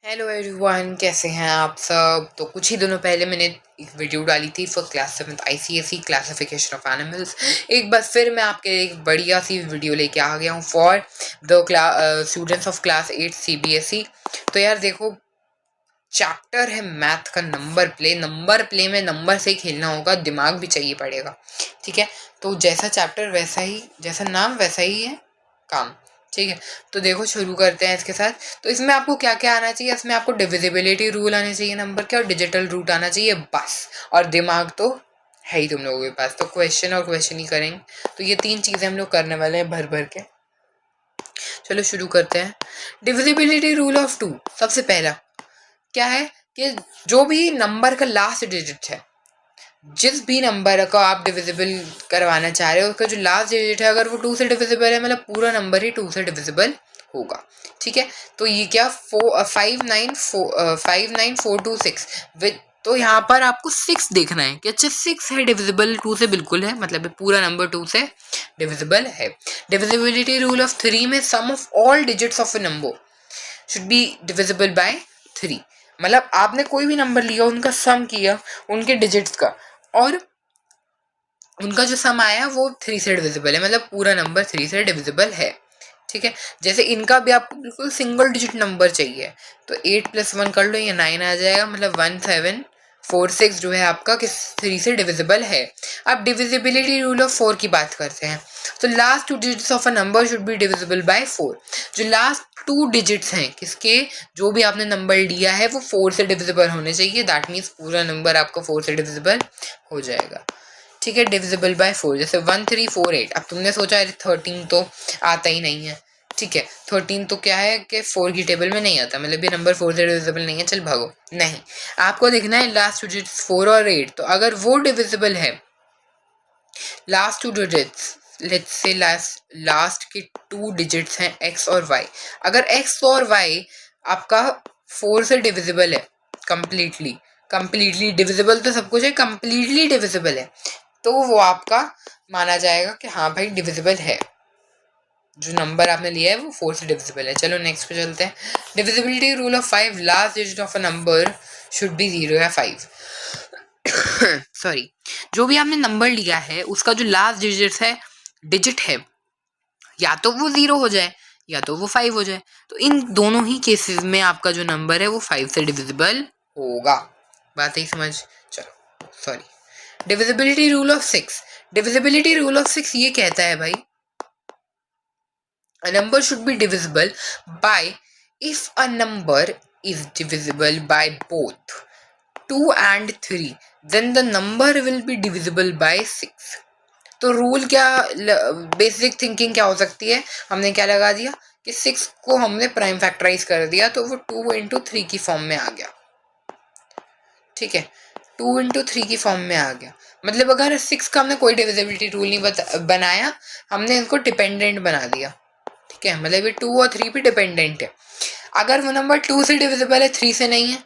Hello everyone, कैसे हैं आप सब। तो कुछ ही दिनों पहले मैंने एक वीडियो डाली थी for class 7th ICSE classification of animals. एक बार फिर मैं आपके लिए एक बढ़िया सी वीडियो लेके आ गया हूँ for the students of class 8 CBSE. तो यार देखो, चैप्टर है मैथ का नंबर प्ले में नंबर से ही खेलना होगा, दिमाग भी चाहिए पड़ेगा। ठीक है, तो जैसा चैप्टर वैसा ही, जैसा नाम वैसा ही है काम। ठीक है, तो देखो शुरू करते हैं इसके साथ। तो इसमें आपको क्या क्या आना चाहिए, इसमें आपको डिविजिबिलिटी रूल आने चाहिए नंबर के, और डिजिटल रूट आना चाहिए बस। और दिमाग तो है ही तुम लोगों के पास, तो क्वेश्चन और क्वेश्चन ही करेंगे। तो ये 3 चीज़ें हम लोग करने वाले हैं भर भर के। चलो शुरू करते हैं। डिविजिबिलिटी रूल ऑफ 2, सबसे पहला क्या है कि जो भी नंबर का लास्ट डिजिट है, जिस भी नंबर को आप डिविजिबल करवाना चाह रहे हो, उसका जो लास्ट डिजिट है अगर वो 2 से डिविजिबल है, मतलब पूरा नंबर ही 2 से डिविजिबल होगा। ठीक है, तो ये क्या 59426 विद, तो यहाँ पर आपको 6 देखना है कि अच्छा 6 है डिविजिबल 2 से, बिल्कुल है, मतलब पूरा नंबर 2 से डिविजिबल है। डिविजिबिलिटी रूल ऑफ 3 में sum of all digits of a number should be divisible by 3। मतलब आपने कोई भी नंबर लिया, उनका सम किया, उनके डिजिट्स का, और उनका जो सम आया वो 3 से डिविजिबल है, मतलब पूरा नंबर 3 से डिविजिबल है। ठीक है, जैसे इनका भी आपको बिल्कुल सिंगल डिजिट नंबर चाहिए, तो 8+1 कर लो, ये 9 आ जाएगा, मतलब 1746 जो है आपका किस 3 से डिविजिबल है। अब डिविजिबिलिटी रूल ऑफ 4 की बात करते हैं। तो last 2 digits of a number should be divisible bye 4। जो लास्ट 2 डिजिट्स हैं किसके, जो भी आपने नंबर लिया है वो 4 से डिविजिबल होने चाहिए, दैट मीन्स पूरा नंबर आपका 4 से डिविजिबल हो जाएगा। ठीक है, डिविजिबल बाय 4, जैसे 1348। अब तुमने सोचा अरे 13 तो आता ही नहीं है। ठीक है, 13 तो क्या है कि 4 की टेबल में नहीं आता, मतलब ये नंबर 4 से डिविजिबल नहीं है, चल भागो। नहीं, आपको देखना है लास्ट डिजिट्स 4 और 8, तो अगर वो डिविजिबल है, last 2 digits, let's say last के 2 डिजिट्स हैं x और y, अगर x और y आपका 4 से डिविजिबल है, कंप्लीटली डिविजिबल तो सब कुछ है, कंप्लीटली डिविजिबल है, तो वो आपका माना जाएगा कि हाँ भाई डिविजिबल है, जो नंबर आपने लिया है वो 4 से डिविजिबल है। चलो नेक्स्ट पे चलते हैं। Divisibility rule of 5, last digit of a number should be 0 या 5। सॉरी, जो भी आपने नंबर लिया है उसका जो लास्ट डिजिट है, या तो वो 0 हो जाए या तो वो 5 हो जाए, तो इन दोनों ही केसेस में आपका जो नंबर है वो 5 से डिविजिबल होगा। बात ही समझ। चलो sorry, divisibility rule of 6। Divisibility rule of 6 ये कहता है भाई, a number should be divisible by, if a number is divisible by both 2 and 3, then the number will be divisible by 6। तो रूल क्या, बेसिक थिंकिंग क्या हो सकती है, हमने क्या लगा दिया कि 6 को हमने प्राइम फैक्टराइज कर दिया, तो वो 2 × 3 की फॉर्म में आ गया। ठीक है, 2 × 3 की फॉर्म में आ गया, मतलब अगर 6 का हमने कोई डिविजिबिलिटी रूल नहीं बनाया, हमने इनको डिपेंडेंट बना दिया। ठीक है, मतलब ये 2 और 3 पे डिपेंडेंट है। अगर वो नंबर 2 से डिविजिबल है, 3 से नहीं है,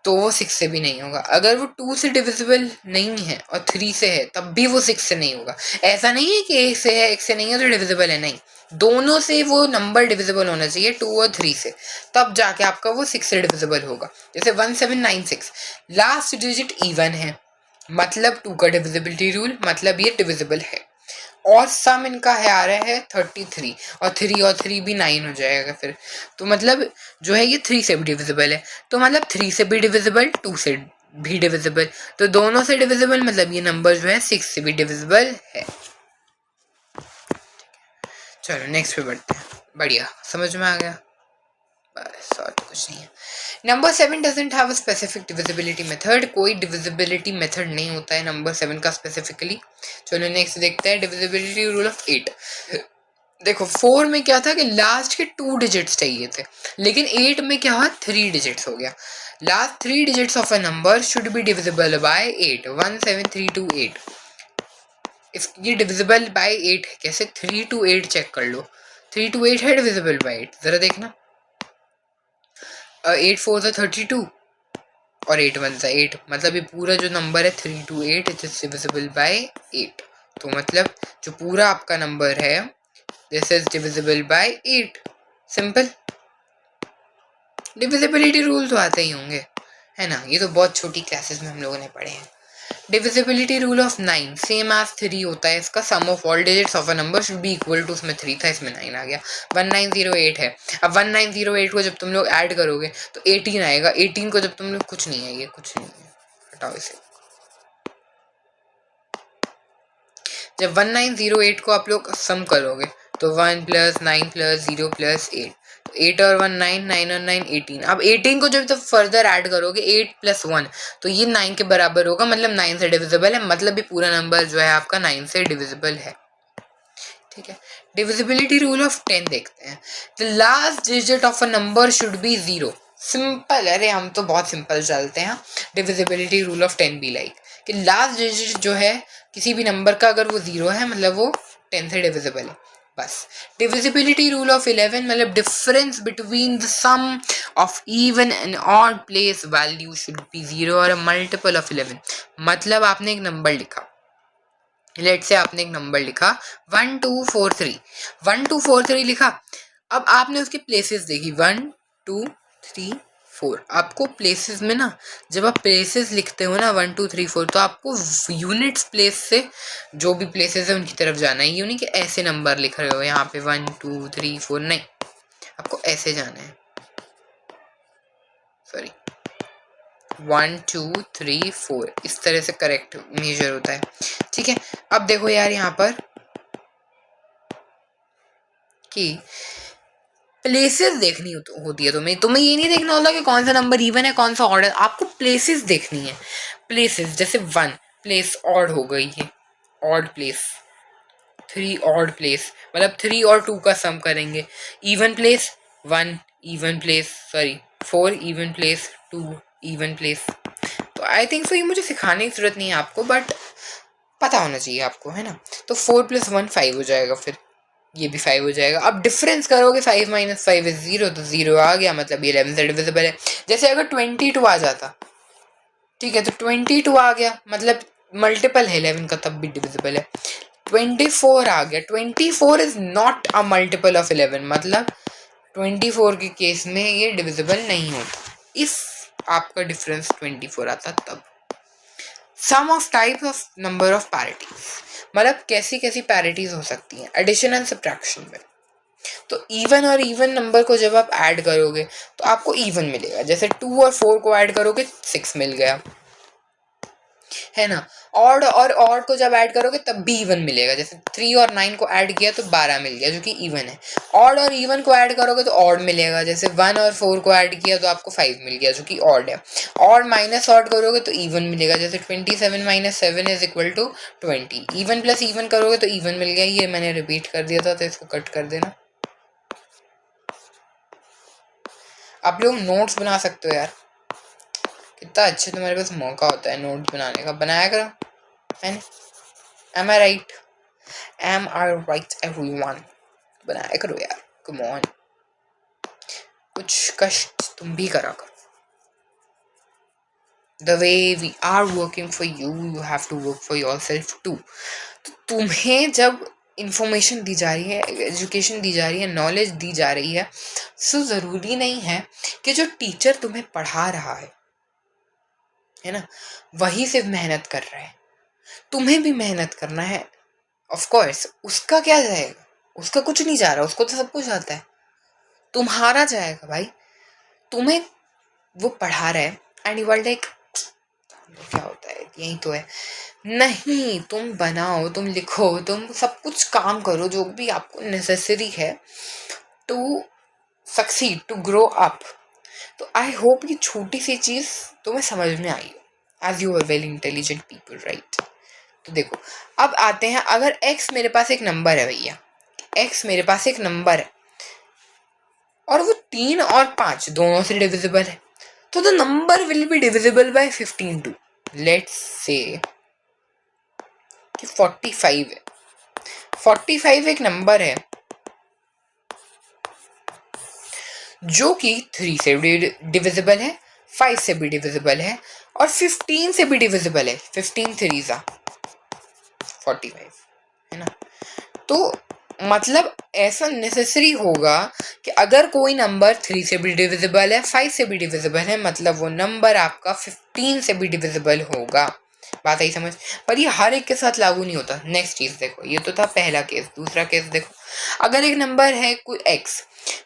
तो वो 6 से भी नहीं होगा। अगर वो 2 से डिविजिबल नहीं है और 3 से है, तब भी वो 6 से नहीं होगा। ऐसा नहीं है कि 1 से है 1 से नहीं है तो डिविजिबल है, नहीं, दोनों से वो नंबर डिविजिबल होना चाहिए, 2 और 3 से, तब जाके आपका वो 6 से डिविजिबल होगा। जैसे 1796, लास्ट डिजिट इवन है, मतलब 2 का डिविजिबिलिटी रूल, मतलब ये डिविजिबल है। और सम इनका है आ रहा है 33, और 3 भी 9 हो जाएगा फिर, तो मतलब जो है ये 3 से भी डिविजिबल है, तो मतलब 3 से भी डिविजिबल, 2 से भी डिविजिबल, तो दोनों से डिविजिबल, मतलब ये नंबर जो है 6 से भी डिविजिबल है। चलो नेक्स्ट पे बढ़ते हैं। बढ़िया, समझ में आ गया, बस और तो कुछ नहीं है। Number 7 doesn't have a specific divisibility method, कोई डिविजिबिलिटी मेथड नहीं होता है नंबर 7 का स्पेसिफिकली। चलो नेक्स्ट देखते हैं, डिविजिबिलिटी रूल ऑफ 8। देखो 4 में क्या था कि लास्ट के 2 डिजिट्स चाहिए थे, लेकिन 8 में क्या हुआ, 3 डिजिट्स हो गया। Last 3 digits of a number should be divisible bye 8, 17328। इस ये डिविजिबल बाय 8 है, कैसे, 3 to 8 चेक कर लो, 3 to 8 है डिविजिबल बाय 8, जरा देखना। 8 4 32 और 8 1 8, मतलब ये पूरा जो नंबर है 3 to 8 it is divisible by 8, तो मतलब जो पूरा आपका नंबर है this is divisible by 8, simple. Divisibility rule तो आते ही होंगे, है ना, ये तो बहुत छोटी क्लासेस में हम लोगों ने पढ़े हैं। Divisibility rule of 9 same as 3 होता है इसका, sum of all digits of a number should be equal to, उसमें 3 था इसमें 9 आ गया, 1908 है। अब 1908 को जब तुम लोग ऐड करोगे तो 18 आएगा, 18 को जब तुम लोग, कुछ नहीं है ये, कुछ नहीं है, हटाओ इसे। जब 1908 को आप लोग सम करोगे तो 1 + 9 + 0 + 8, 8 और 1 9, 9 और 9 18। अब 18 को जब फर्दर ऐड करोगे 8 + 1 तो ये 9 के बराबर होगा, मतलब 9 से डिविजिबल है, मतलब ये पूरा नंबर जो है आपका 9 से डिविजिबल है। ठीक है, डिविजिबिलिटी रूल ऑफ 10 देखते हैं। The last digit of a number should be 0। Simple, अरे हम तो बहुत सिंपल चलते हैं। डिविजिबिलिटी रूल ऑफ 10 भी लाइक कि लास्ट डिजिट जो है किसी भी नंबर का अगर वो 0 है मतलब वो 10 से डिविजिबल है, बस। डिविजिबिलिटी रूल ऑफ 11 मतलब difference between the sum of even and odd place value should be 0 और अ मल्टीपल ऑफ 11। मतलब आपने एक नंबर लिखा, लेट से आपने एक नंबर लिखा 1243, 1243 लिखा। अब आपने उसकी प्लेसेस देखी 1 2 3 4। आपको प्लेसेस में ना, जब आप प्लेसेस लिखते हो ना 1 2 3 4, तो आपको यूनिट्स प्लेस से जो भी प्लेसेस है उनकी तरफ जाना है। ये नहीं कि ऐसे नंबर लिख रहे हो यहाँ पे 1 2 3 4, नहीं, आपको ऐसे जाना है, सॉरी 1 2 3 4, इस तरह से करेक्ट मेजर होता है। ठीक है, अब देखो यार यहाँ पर कि प्लेसेस देखनी होती है तुम्हें ये नहीं देखना होता कि कौन सा नंबर इवन है कौन सा ऑड है, आपको प्लेसेस देखनी है। प्लेसेस जैसे 1 प्लेस ऑड हो गई है, ऑड प्लेस, 3 ऑड प्लेस, मतलब 3 और 2 का सम करेंगे। Even place 1 even place, sorry 4 even place, 2 even place. तो आई थिंक सो ये मुझे सिखाने की जरूरत नहीं है आपको, बट पता होना चाहिए आपको, है ना। तो 4 + 1 5 हो जाएगा, फिर ये भी 5 हो जाएगा। अब डिफरेंस करोगे 5 - 5 = 0, तो 0 आ गया, मतलब ये 11 से डिविजिबल है। जैसे अगर 22 आ जाता, ठीक है, तो 22 आ गया मतलब मल्टीपल है 11 का, तब भी डिविजिबल है। 24 आ गया, 24 is not a multiple of 11, मतलब 24 के केस में ये डिविजिबल नहीं होता। इस आपका डिफरेंस 24 आता तब। Sum of type of number of parities, मतलब कैसी कैसी पैरिटीज हो सकती हैं एडिशन एंड सब्ट्रैक्शन में। तो इवन और इवन नंबर को जब आप ऐड करोगे तो आपको इवन मिलेगा, जैसे 2 और 4 को ऐड करोगे 6 मिल गया, है ना। ऑड और ऑड को जब ऐड करोगे तब भी इवन मिलेगा, जैसे 3 और 9 को ऐड किया तो 12 मिल गया जो कि इवन है। ऑड और इवन को ऐड करोगे तो ऑड मिलेगा, जैसे 1 और 4 को ऐड किया तो आपको 5 मिल गया जो कि ऑड है। ऑड माइनस ऑड करोगे तो इवन मिलेगा, जैसे 27 - 7 = 20। इवन प्लस इवन करोगे तो इवन मिल गया। ये मैंने रिपीट कर दिया था तो इसको कट कर देना। आप लोग नोट्स बना सकते हो यार, कितना अच्छा तुम्हारे पास मौका होता है नोट्स बनाने का, बनाया करो। And am I right, am I right everyone, बनाया करो यार, कम ऑन, कुछ कष्ट तुम भी करा करो। The way we are working for you, you have to work for yourself too. तो तुम्हें जब इंफॉर्मेशन दी जा रही है, एजुकेशन दी जा रही है, नॉलेज दी जा रही है, सो ज़रूरी नहीं है कि जो टीचर तुम्हें पढ़ा रहा है ना, वही सिर्फ मेहनत कर रहा है, तुम्हें भी मेहनत करना है। ऑफ कोर्स उसका क्या जाएगा, उसका कुछ नहीं जा रहा, उसको तो सब कुछ आता है, तुम्हारा जाएगा भाई। तुम्हें वो पढ़ा रहा है एंड यू आर लाइक क्या होता है, यही तो है। नहीं, तुम बनाओ, तुम लिखो, तुम सब कुछ काम करो जो भी आपको नेसेसरी है to succeed, to grow up. तो आई होप ये छोटी सी चीज़ तुम्हें समझ में आई हो, as you are very intelligent people, right. तो देखो अब आते हैं, अगर x मेरे पास एक नंबर है भैया, x मेरे पास एक नंबर है और वो 3 और 5 दोनों से डिविजिबल है, तो the number will be divisible by 15 too, let's say कि 45 है। 45 एक नंबर है जो कि 3 से भी डिविजिबल है, 5 से भी डिविजिबल है और 15 से भी डिविजिबल है। 15 3 45 है ना। तो मतलब ऐसा नेसेसरी होगा कि अगर कोई नंबर 3 से भी डिविजिबल है, 5 से भी डिविजिबल है, मतलब वो नंबर आपका 15 से भी डिविजिबल होगा। बात आई समझ? पर ये हर एक के साथ लागू नहीं होता। नेक्स्ट चीज देखो, ये तो था पहला केस। दूसरा केस देखो, अगर एक नंबर है कोई एक्स,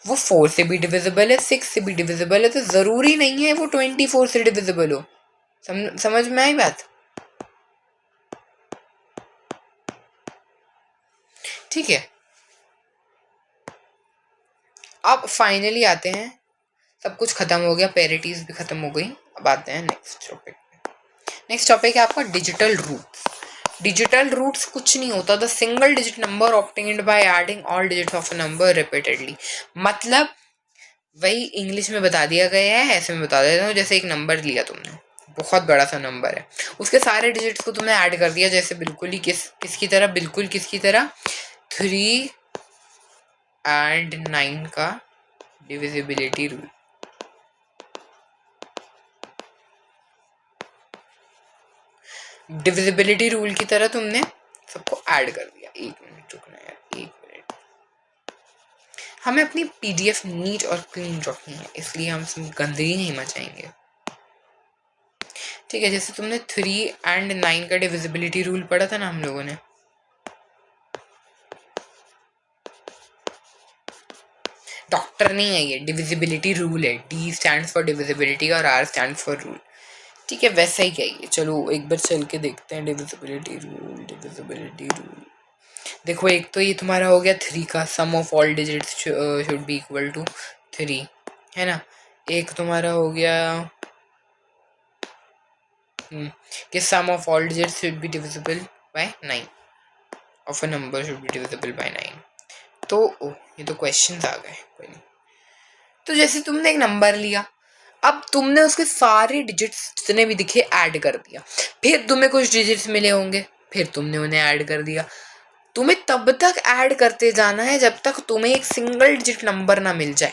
वो 4 से भी डिविजिबल है, 6 से भी डिविजिबल है, तो जरूरी नहीं है वो 24 से डिविजिबल हो। समझ में आई बात? ठीक है, अब फाइनली आते हैं, सब कुछ खत्म हो गया, पैरिटीज भी खत्म हो गई। अब आते हैं नेक्स्ट टॉपिक। नेक्स्ट टॉपिक है आपका डिजिटल रूट्स। डिजिटल रूट्स कुछ नहीं होता, the single digit number obtained by adding all digits of a number repeatedly. मतलब वही इंग्लिश में बता दिया गया है, ऐसे में बता देता हूँ। जैसे एक नंबर लिया तुमने, बहुत बड़ा सा नंबर है, उसके सारे डिजिट्स को तुमने ऐड कर दिया, जैसे बिल्कुल ही किसकी तरह, बिल्कुल किसकी तरह, 3 and 9 का डिविजिबिलिटी रूल। डिविजिबिलिटी रूल की तरह तुमने सबको ऐड कर दिया। एक मिनट रुकना यार, एक मिनट, हमें अपनी पीडीएफ नीट और क्लीन रखनी है, इसलिए हम गंदगी नहीं मचाएंगे। ठीक है, जैसे तुमने 3 and 9 का डिविजिबिलिटी रूल पढ़ा था ना हम लोगों ने, डॉक्टर नहीं है ये, डिविजिबिलिटी रूल है। डी स्टैंड फॉर डिविजिबिलिटी और आर स्टैंड फॉर रूल। ठीक है, वैसा ही चाहिए। चलो एक बार चल के देखते हैं डिविजिबिलिटी रूल। डिविजिबिलिटी रूल देखो, एक तो ये तुम्हारा हो गया 3 का, sum of all digits should be equal to 3, है ना। एक तुम्हारा हो गया कि sum of all digits should be divisible by 9, of a number should be divisible by 9। तो ये तो क्वेश्चंस आ गए, कोई नहीं। तो जैसे तुमने एक नंबर लिया, अब तुमने उसके सारे डिजिट्स जितने भी दिखे ऐड कर दिया, फिर तुम्हें कुछ डिजिट्स मिले होंगे, फिर तुमने उन्हें ऐड कर दिया। तुम्हें तब तक ऐड करते जाना है जब तक तुम्हें एक सिंगल डिजिट नंबर ना मिल जाए।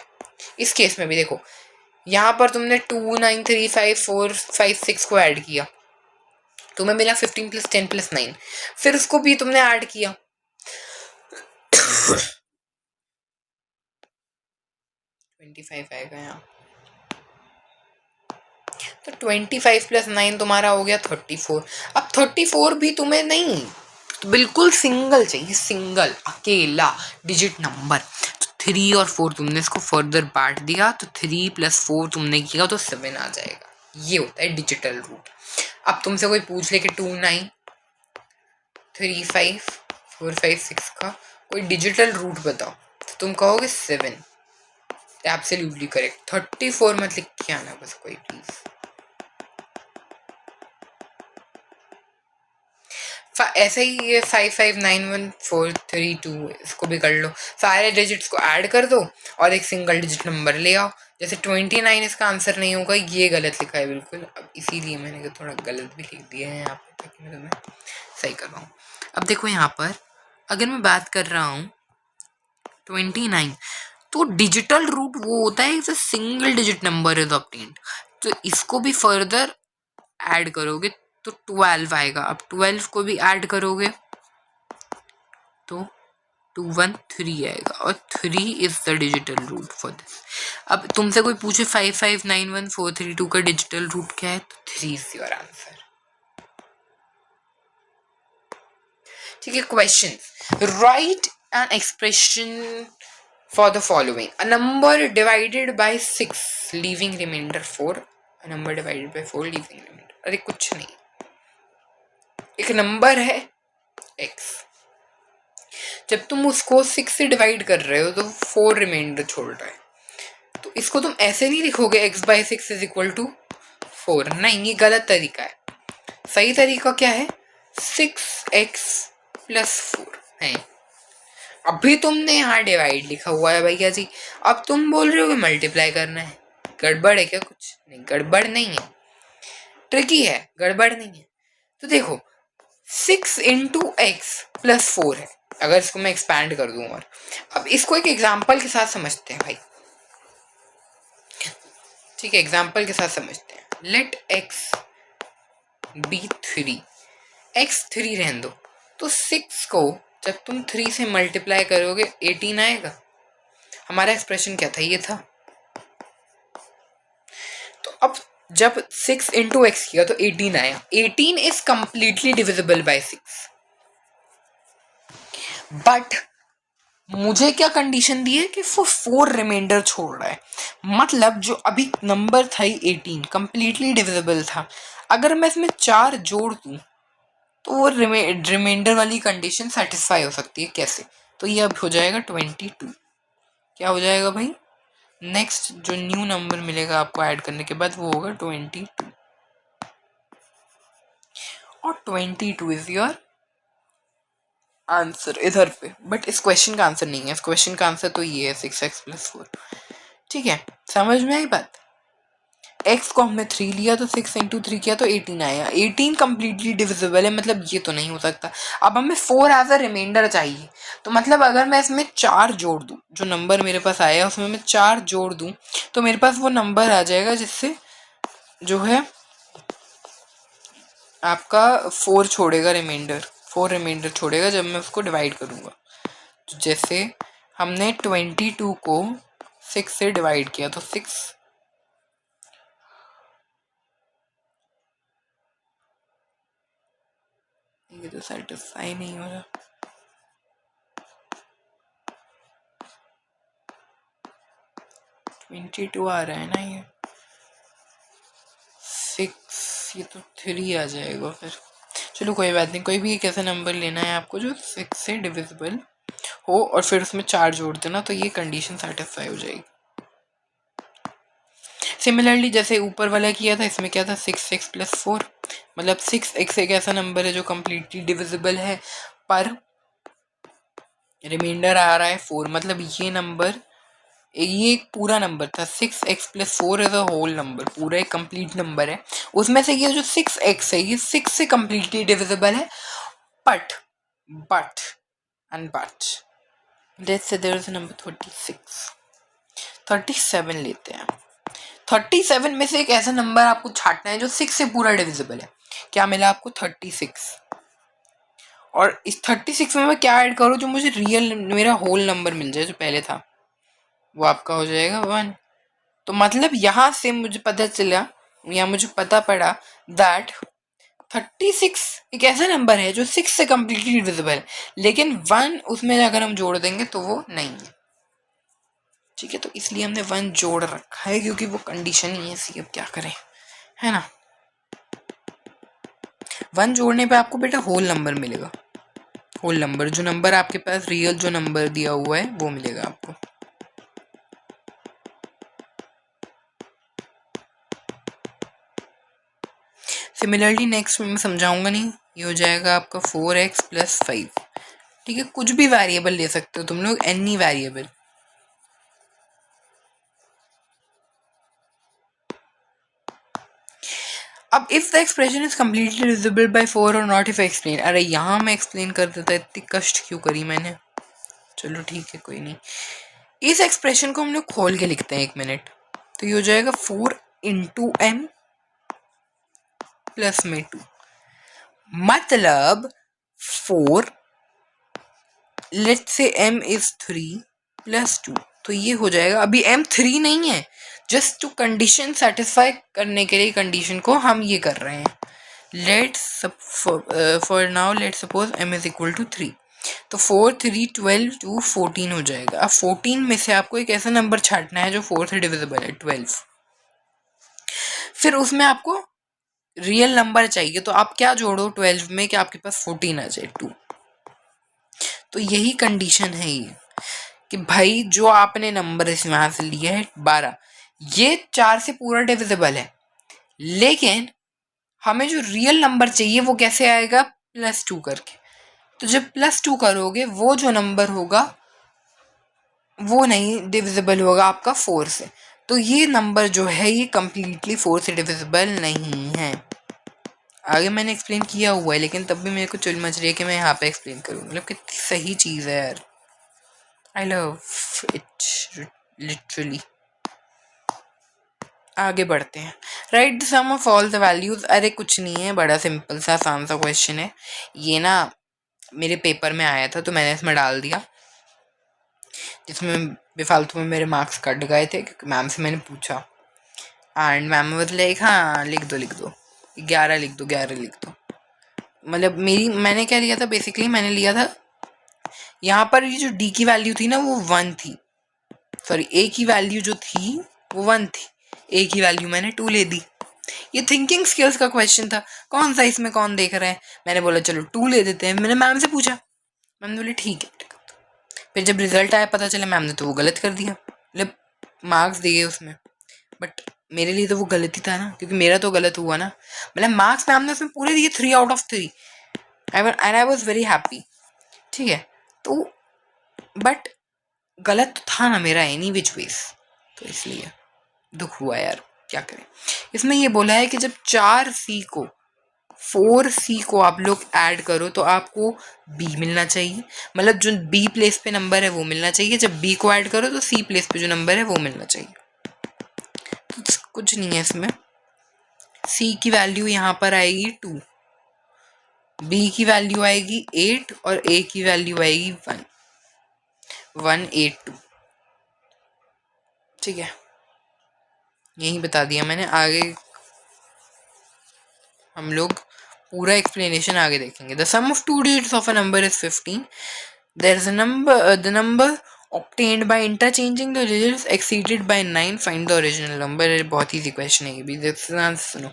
इस केस में भी देखो, यहाँ पर तुमने 2 9 3 5 4 5 6 को ऐड किया, तुम्हें मिला 15 + 10 + 9, फिर उसको भी तुमने ऐड किया, 25 आएगा यहाँ। तो 25 + 9 तुम्हारा हो गया 34। अब 34 भी तुम्हें नहीं, तो बिल्कुल सिंगल चाहिए, सिंगल अकेला डिजिट नंबर। तो 3 और 4 तुमने इसको फर्दर बांट दिया, तो 3 + 4 तुमने किया तो 7 आ जाएगा। ये होता है डिजिटल रूट। अब तुमसे कोई पूछ ले कि 2 9 3 5 4 5 6 का कोई डिजिटल रूट बताओ, तो तुम कहोगे 7। Absolutely correct. 34 मत लिख के आना बस कोई, प्लीज। ऐसे ही ये 5591 432 इसको भी कर लो, सारे डिजिट्स को ऐड कर दो और एक सिंगल डिजिट नंबर ले आओ। जैसे 29 इसका आंसर नहीं होगा, ये गलत लिखा है बिल्कुल, अब इसीलिए मैंने थोड़ा गलत भी लिख दिया है यहाँ पे, ताकि मैं तुम्हें सही कर पाऊँ। अब देखो यहाँ पर अगर मैं बात कर रहा हूँ 29, तो डिजिटल रूट वो होता है जो single digit number is obtained. तो इसको भी फर्दर ऐड करोगे तो 12 आएगा। अब 12 को भी ऐड करोगे तो 213 आएगा, और 3 is the digital root for this. अब तुमसे कोई पूछे 5591432 का डिजिटल रूट क्या है, तो 3 इज योर आंसर। ठीक है, question, right an expression for the following: a number divided by 6 leaving remainder 4, a number divided by 4 leaving remainder। अरे कुछ नहीं, एक नंबर है x, जब तुम उसको 6 से डिवाइड कर रहे हो तो 4 रिमाइंडर छोड़ रहा है, तो इसको तुम ऐसे नहीं लिखोगे x/6 इज इक्वल टू 4, नहीं, ये गलत तरीका है। सही तरीका क्या है, 6x + 4 है। अभी तुमने यहाँ डिवाइड लिखा हुआ है भैया जी, अब तुम बोल रहे हो कि मल्टीप्लाई करना है। गड़बड़ है क्या? कुछ नहीं, गड़बड़ नहीं है, ट्रिकी है, गड़बड़ नहीं है। तो देखो 6 × x + 4 है, अगर इसको मैं एक्सपैंड कर दूं, और अब इसको एक एग्जाम्पल के साथ समझते हैं भाई। ठीक है, एग्जाम्पल के साथ समझते हैं। लेट x बी 3, x 3 रहने दो, तो 6 को जब तुम 3 से मल्टीप्लाई करोगे 18 आएगा। हमारा एक्सप्रेशन क्या था, ये था। तो अब जब 6 इंटू एक्स किया तो 18 आया। 18 is completely divisible by 6, but मुझे क्या कंडीशन दी है कि वो 4 रिमाइंडर छोड़ रहा है। मतलब जो अभी नंबर था 18 कंप्लीटली डिविजिबल था, अगर मैं इसमें 4 जोड़ दूं तो वो रिमाइंडर वाली कंडीशन सेटिस्फाई हो सकती है। कैसे? तो ये अब हो जाएगा 22। क्या हो जाएगा भाई? नेक्स्ट जो न्यू नंबर मिलेगा आपको ऐड करने के बाद वो होगा 22, और 22 इज योर आंसर इधर पे। बट इस क्वेश्चन का आंसर नहीं है, इस क्वेश्चन का आंसर तो ये है 6x+4। ठीक है, समझ में आई बात? x को हमने 3 लिया तो 6 इंटू 3 किया तो 18 आया। 18 कंप्लीटली डिविजिबल है, मतलब ये तो नहीं हो सकता। अब हमें 4 एज अ रिमाइंडर चाहिए, तो मतलब अगर मैं इसमें 4 जोड़ दूं, जो नंबर मेरे पास आया उसमें मैं 4 जोड़ दूं तो मेरे पास वो नंबर आ जाएगा जिससे जो है आपका 4 छोड़ेगा रिमाइंडर, 4 रिमाइंडर छोड़ेगा जब मैं उसको डिवाइड करूँगा। तो जैसे हमने 22 को 6 से डिवाइड किया तो 6, ये तो सेटिस्फाई नहीं हो रहा। 22 आ रहा है ना, ये 6, ये तो 3 आ जाएगा फिर। चलो कोई बात नहीं, कोई भी एक ऐसा नंबर लेना है आपको जो 6 से डिविजिबल हो और फिर उसमें 4 जोड़ देना, तो ये कंडीशन सेटिस्फाई हो जाएगी। सिमिलरली जैसे ऊपर वाला किया था, इसमें क्या था 6x+4, मतलब 6x एक ऐसा नंबर है जो कम्प्लीटली डिविजिबल है पर रिमाइंडर आ रहा है 4, मतलब ये नंबर, ये एक पूरा नंबर था। 6x+4 is a whole number, पूरा एक कंप्लीट नंबर है। उसमें से ये जो 6x है ये 6 से कम्प्लीटली डिविजिबल है, but but and but let's say there is a number 37 लेते हैं। 37 में से एक ऐसा नंबर आपको छांटना है जो 6 से पूरा डिविजिबल है। क्या मिला आपको? 36। और इस 36 में मैं क्या ऐड करूँ जो मुझे रियल मेरा होल नंबर मिल जाए जो पहले था, वो आपका हो जाएगा 1। तो मतलब यहाँ से मुझे पता चला या मुझे पता पड़ा दैट 36 एक ऐसा नंबर है जो 6 से कम्प्लीटली डिविजिबल है, लेकिन 1 उसमें अगर हम जोड़ देंगे तो वो नहीं है। ठीक है, तो इसलिए हमने 1 जोड़ रखा है क्योंकि वो कंडीशन ही है ऐसी, अब क्या करें, है ना। 1 जोड़ने पे आपको बेटा होल नंबर मिलेगा, होल नंबर, जो नंबर आपके पास रियल जो नंबर दिया हुआ है वो मिलेगा आपको। सिमिलरली नेक्स्ट में मैं समझाऊंगा नहीं, ये हो जाएगा आपका 4x+5। ठीक है, कुछ भी वेरिएबल ले सकते हो तुम लोग, एनी वेरिएबल। अब if the expression is completely divisible by 4 और नॉट इफ एक्सप्लेन, अरे यहाँ मैं एक्सप्लेन कर देता, इतनी कष्ट क्यों करी मैंने। चलो ठीक है, कोई नहीं। इस एक्सप्रेशन को हम लोग खोल के लिखते हैं 1 मिनट। तो ये हो जाएगा 4 इंटू m प्लस में 2, मतलब 4, let's say m is 3 plus 2, तो ये हो जाएगा, अभी m 3 नहीं है, जस्ट टू कंडीशन सेटिस्फाई करने के लिए कंडीशन को हम ये कर रहे हैं। Let's for now let's suppose m is equal to 3, तो 4 3 12 2 14 हो जाएगा। अब 14 में से आपको एक ऐसा नंबर छांटना है जो 4 से डिविजिबल है, 12। फिर उसमें आपको रियल नंबर चाहिए, तो आप क्या जोड़ो 12 में कि आपके पास 14 आ जाए, 2। तो यही कंडीशन है ये कि भाई जो आपने नंबर इस यहाँ से लिया है 12, ये 4 से पूरा डिविजिबल है, लेकिन हमें जो रियल नंबर चाहिए वो कैसे आएगा? +2 करके। तो जब +2 करोगे वो जो नंबर होगा वो नहीं डिविजिबल होगा आपका 4 से, तो ये नंबर जो है ये कंप्लीटली 4 से डिविजिबल नहीं है। आगे मैंने एक्सप्लेन किया हुआ है, लेकिन तब भी मेरे को चुल मच रही है कि मैं यहाँ पे एक्सप्लेन करूँ, मतलब कितनी सही चीज़ है यार, आई लव इट लिटरली। आगे बढ़ते हैं। Right the sum of all the values, अरे कुछ नहीं है, बड़ा सिंपल सा आसान सा क्वेश्चन है ये ना। मेरे पेपर में आया था तो मैंने इसमें डाल दिया, जिसमें बेफालतू में मेरे मार्क्स कट गए थे क्योंकि मैम से मैंने पूछा एंड मैम वाज लाइक हाँ लिख दो 11 लिख दो 11 लिख दो। मतलब मैंने क्या लिया था, बेसिकली मैंने लिया था यहाँ पर ये जो डी की वैल्यू थी ना वो 1 थी, सॉरी ए की वैल्यू जो थी वो 1 थी, ए की वैल्यू मैंने 2 ले दी। ये थिंकिंग स्किल्स का क्वेश्चन था, कौन सा इसमें कौन देख रहा है, मैंने बोला चलो 2 ले देते हैं। मैंने मैम से पूछा, मैम ने बोली ठीक है। फिर जब रिजल्ट आया पता चला मैम ने तो वो गलत कर दिया, मतलब मार्क्स दिए उसमें, बट मेरे लिए तो वो गलत ही था ना, क्योंकि मेरा तो गलत हुआ ना। मतलब मार्क्स मैम ने उसमें पूरे दिए 3 out of 3 and I was very happy. ठीक है, तो बट गलत तो था ना मेरा एनी विच वेज, तो इसलिए दुख हुआ यार, क्या करें। इसमें ये बोला है कि जब 4C को 4C को आप लोग ऐड करो तो आपको B मिलना चाहिए, मतलब जो B प्लेस पे नंबर है वो मिलना चाहिए, जब B को ऐड करो तो C प्लेस पे जो नंबर है वो मिलना चाहिए। कुछ नहीं है इसमें, C की वैल्यू यहाँ पर आएगी 2, B की वैल्यू आएगी 8 और A की वैल्यू आएगी 182। ठीक है, यही बता दिया मैंने, आगे हम लोग पूरा एक्सप्लेनेशन आगे देखेंगे। The sum of two digits of a number is 15। There is a number, the number obtained by interchanging the digits exceeded by 9, find the original number। बहुत easy question है ये भी, सुनो।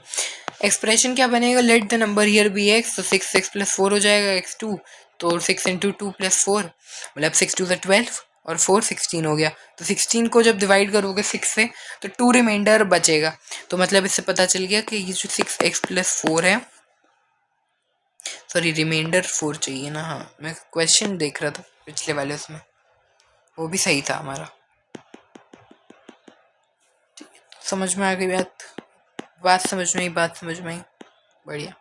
एक्सप्रेशन क्या बनेगा, let the number here be x, तो 6 plus 4 हो जाएगा x2, तो 6 इंटू 2 प्लस 4 मतलब 6 2 12 और 4 16 हो गया। तो 16 को जब डिवाइड करोगे 6 से तो 2 रिमाइंडर बचेगा, तो मतलब इससे पता चल गया कि ये जो 6x प्लस 4 है, सॉरी रिमाइंडर 4 चाहिए ना, हाँ मैं क्वेश्चन देख रहा था पिछले वाले उसमें, वो भी सही था हमारा। समझ में आ गई बात समझ में आई, बात समझ में आई, बढ़िया।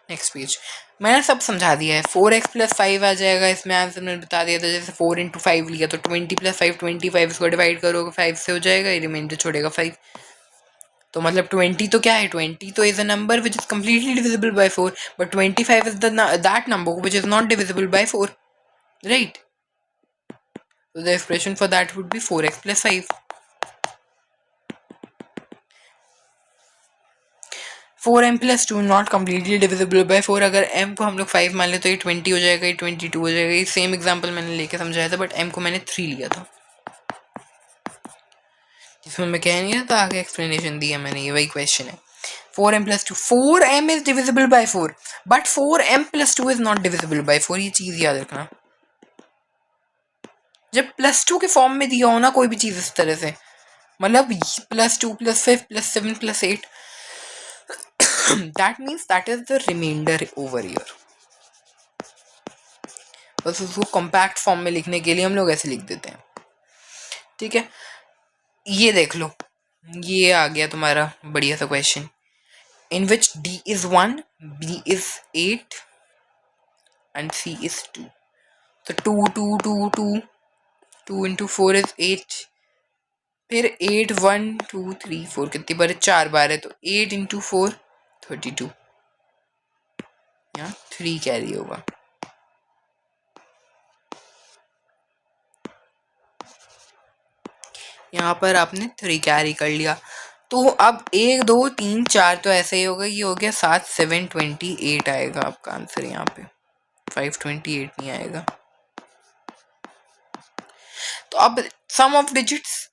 नेक्स्ट पेज मैंने सब समझा दिया है। 4x प्लस 5 आ जाएगा, इसमें आंसर मैंने बता दिया था, जैसे 4 इंटू 5 लिया तो 20 प्लस 5 25, इसको डिवाइड करोगे 5 से हो जाएगा, ये रिमाइंडर छोड़ेगा 5, तो मतलब 20 तो क्या है, 20 तो is a number which is completely divisible by 4, but 25 is that number which is not divisible by 4, right. So the expression for that would be 4x plus 5. 4m plus 2 not completely divisible by 4। अगर m को हम लोग 5 मान ले तो ये 20 हो जाएगा, ये 22 हो जाएगा। ये सेम एग्जांपल मैंने लेके समझाया था, बट m को मैंने 3 लिया था, जिसमें मैं कह नहीं था आगे एक्सप्लेनेशन दिया मैंने, ये वही क्वेश्चन है। 4m plus 2, 4m is divisible by 4 but 4m plus 2 is not divisible by 4, ये चीज याद रखना। जब +2 के फॉर्म में दिया हो ना कोई भी चीज इस तरह से, मतलब +2 + 5 + 7 + 8, that means that is the remainder over here। बस उसको कॉम्पैक्ट फॉर्म में लिखने के लिए हम लोग ऐसे लिख देते हैं। ठीक है, ये देख लो, ये आ गया तुम्हारा बढ़िया सा question, in which D is 1, B is 8 and C is 2। तो 2 2 2 2 2 into 4 is 8, फिर 8 1 2 3 4 कितनी बार है, 4 बार है, तो 8 into 4 32, यहाँ 3 कैरी होगा। यहाँ पर आपने 3 कैरी कर लिया, तो अब 1 2 3 4 तो ऐसे ही होगा, ये हो गया 7 7 28 आएगा आपका आंसर, यहाँ पे 528 नहीं आएगा। तो अब सम ऑफ डिजिट्स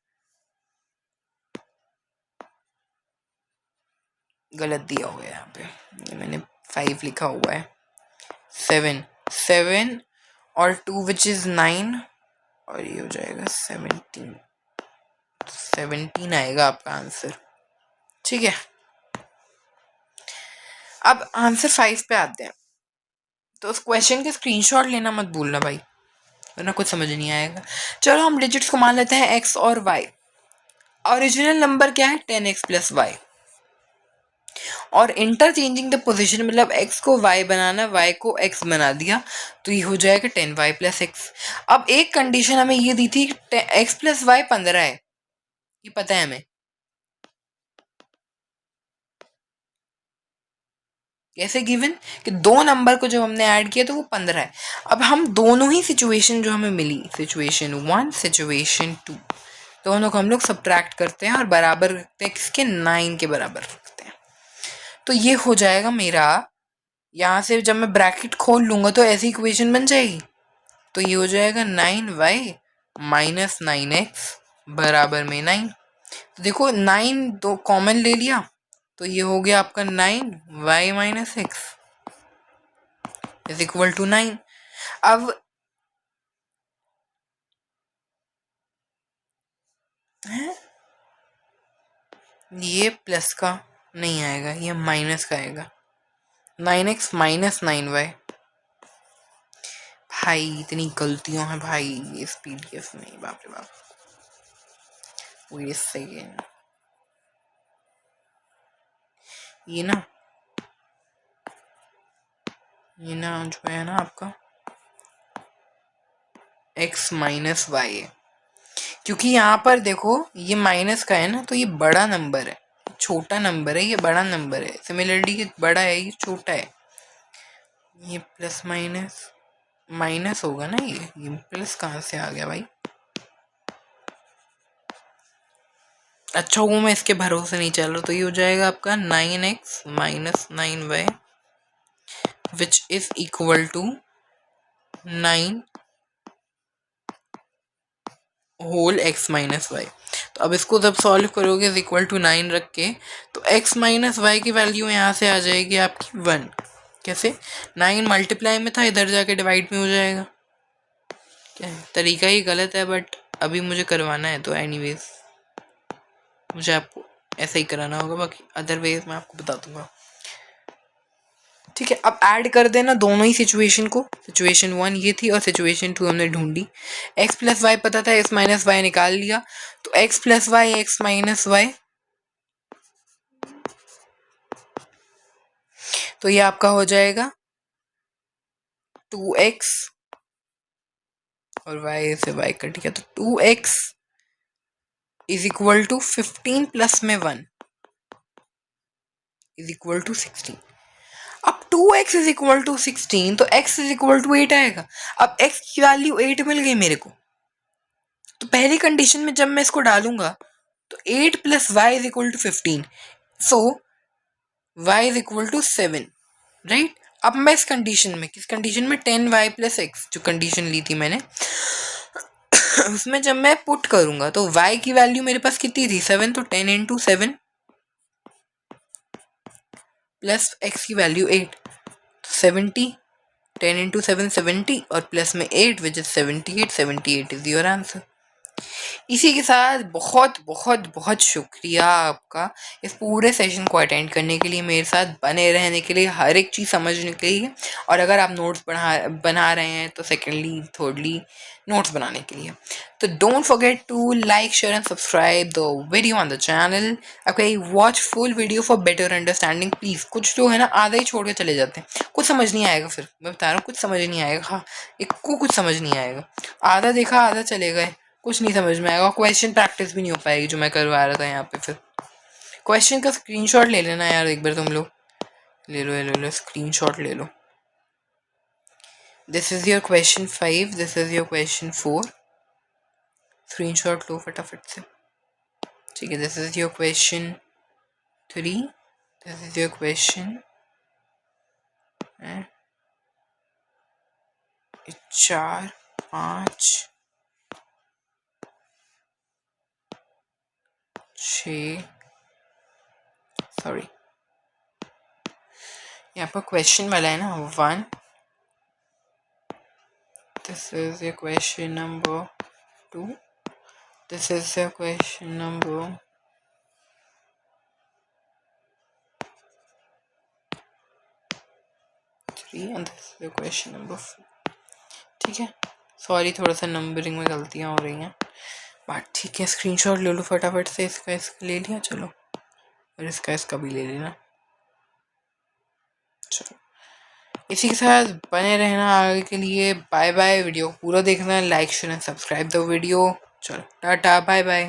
गलत दिया हुआ है, यहाँ पे मैंने 5 लिखा हुआ है, 7 7 और 2 विच इज 9 और ये हो जाएगा 17 आएगा आपका आंसर। ठीक है, अब आंसर 5 पे आते हैं, तो उस क्वेश्चन के स्क्रीनशॉट लेना मत भूलना भाई, वरना कुछ समझ नहीं आएगा। चलो हम डिजिट्स को मान लेते हैं x और y। ओरिजिनल नंबर क्या है 10x प्लस y, और इंटरचेंजिंग द पोजीशन मतलब x को y बनाना, y को x बना दिया, तो ये हो जाएगा 10y प्लस x। अब एक कंडीशन हमें ये दी थी x प्लस y 15 है, ये पता है हमें, कैसे गिवन कि 2 नंबर को जब हमने ऐड किया तो वो 15 है। अब हम दोनों ही सिचुएशन जो हमें मिली, सिचुएशन 1 सिचुएशन 2, दोनों को हम लोग सब्ट्रैक्ट करते हैं और बराबर रखते हैं किसके, 9 के बराबर रखते हैं। तो ये हो जाएगा मेरा, यहाँ से जब मैं ब्रैकेट खोल लूँगा तो ऐसी इक्वेशन बन जाएगी। तो ये हो जाएगा 9y माइनस 9x बराबर में 9। तो देखो 9 तो कॉमन ले लिया, तो ये हो गया आपका 9y minus x is equal to 9। अब ये प्लस का नहीं आएगा, ये माइनस का आएगा, 9x माइनस 9y। भाई इतनी गलतियां हैं भाई इस पीडीएफ में, बाप रे बाप। वेट अ सेकेंड, ये ना जो है ना आपका x माइनस वाई है, क्योंकि यहाँ पर देखो ये माइनस का है ना, तो ये बड़ा नंबर है, छोटा नंबर है, ये बड़ा नंबर है। सिमिलरली ये बड़ा है, ये छोटा है। ये प्लस माइनस माइनस होगा ना, ये प्लस कहाँ से आ गया भाई। अच्छा वो मैं इसके भरोसे नहीं चल रहा। तो ये हो जाएगा आपका 9x minus 9y which is equal to 9 whole x minus y. तो अब इसको जब सॉल्व करोगे इज इक्वल टू 9 रख के, तो x माइनस वाई की वैल्यू यहाँ से आ जाएगी आपकी 1। कैसे, 9 मल्टीप्लाई में था, इधर जाके डिवाइड में हो जाएगा। क्या है, तरीका ही गलत है बट अभी मुझे करवाना है, तो एनीवेज मुझे आपको ऐसा ही कराना होगा, बाकी अदरवाइज मैं आपको बता दूंगा। ठीक है, अब ऐड कर देना दोनों ही सिचुएशन को। सिचुएशन 1 ये थी और सिचुएशन 2 हमने ढूंढी। x प्लस वाई पता था, x माइनस वाई निकाल लिया, तो x plus y x minus y, तो ये आपका हो जाएगा 2x और y से y कट गया, तो 2x is equal to 15 plus में 1 इज इक्वल टू 16। अब 2x इज इक्वल टू 16, तो x इज इक्वल टू 8 आएगा। अब x की वैल्यू 8 मिल गई मेरे को, तो पहली कंडीशन में जब मैं इसको डालूंगा तो 8 plus y is equal to 15, so y is equal to 7, right. अब मैं इस कंडीशन में, किस कंडीशन में, 10y प्लस एक्स जो कंडीशन ली थी मैंने उसमें जब मैं पुट करूंगा तो y की वैल्यू मेरे पास कितनी थी, 7, तो 10 इंटू 7 प्लस x की वैल्यू 8, तो 70, 10 इंटू 7 70 और प्लस में 8 which is 78, 78 is your answer. इसी के साथ बहुत बहुत बहुत शुक्रिया आपका इस पूरे सेशन को अटेंड करने के लिए, मेरे साथ बने रहने के लिए, हर एक चीज़ समझने के लिए। और अगर आप नोट्स बना रहे हैं तो सेकेंडली थर्डली नोट्स बनाने के लिए। तो don't forget to like share and subscribe the video on the channel. Okay, watch full video for better understanding please. कुछ लोग है ना आधा ही छोड़ के चले जाते हैं, कुछ समझ नहीं आएगा, फिर मैं बता रहा हूँ कुछ समझ नहीं आएगा। हाँ, एक को कुछ समझ नहीं आएगा, आधा देखा आधा चले गए, कुछ नहीं समझ में आएगा। क्वेश्चन प्रैक्टिस भी नहीं हो पाएगी जो मैं करवा रहा था यहाँ पे। फिर क्वेश्चन का स्क्रीनशॉट ले लेना यार एक बार, तुम लोग ले लो स्क्रीनशॉट ले लो। This is your question 5, this is your question 4, screenshot लो फटाफट से। ठीक है, this is your question 3, this is your question 4, 5, 6, sorry यहाँ पर क्वेश्चन वाला है ना 1, this is your question number 2, this is your question number 3 and this is your question number 4। ठीक है, सॉरी थोड़ा सा नंबरिंग में गलतियाँ हो रही हैं, बट ठीक है। स्क्रीनशॉट ले लो फटाफट से, इसका ले लिया, चलो, और इसका भी ले लेना। चलो, इसी के साथ बने रहना आगे के लिए। Bye bye. वीडियो पूरा देखना, like share and subscribe the video. चलो टाटा, बाय बाय।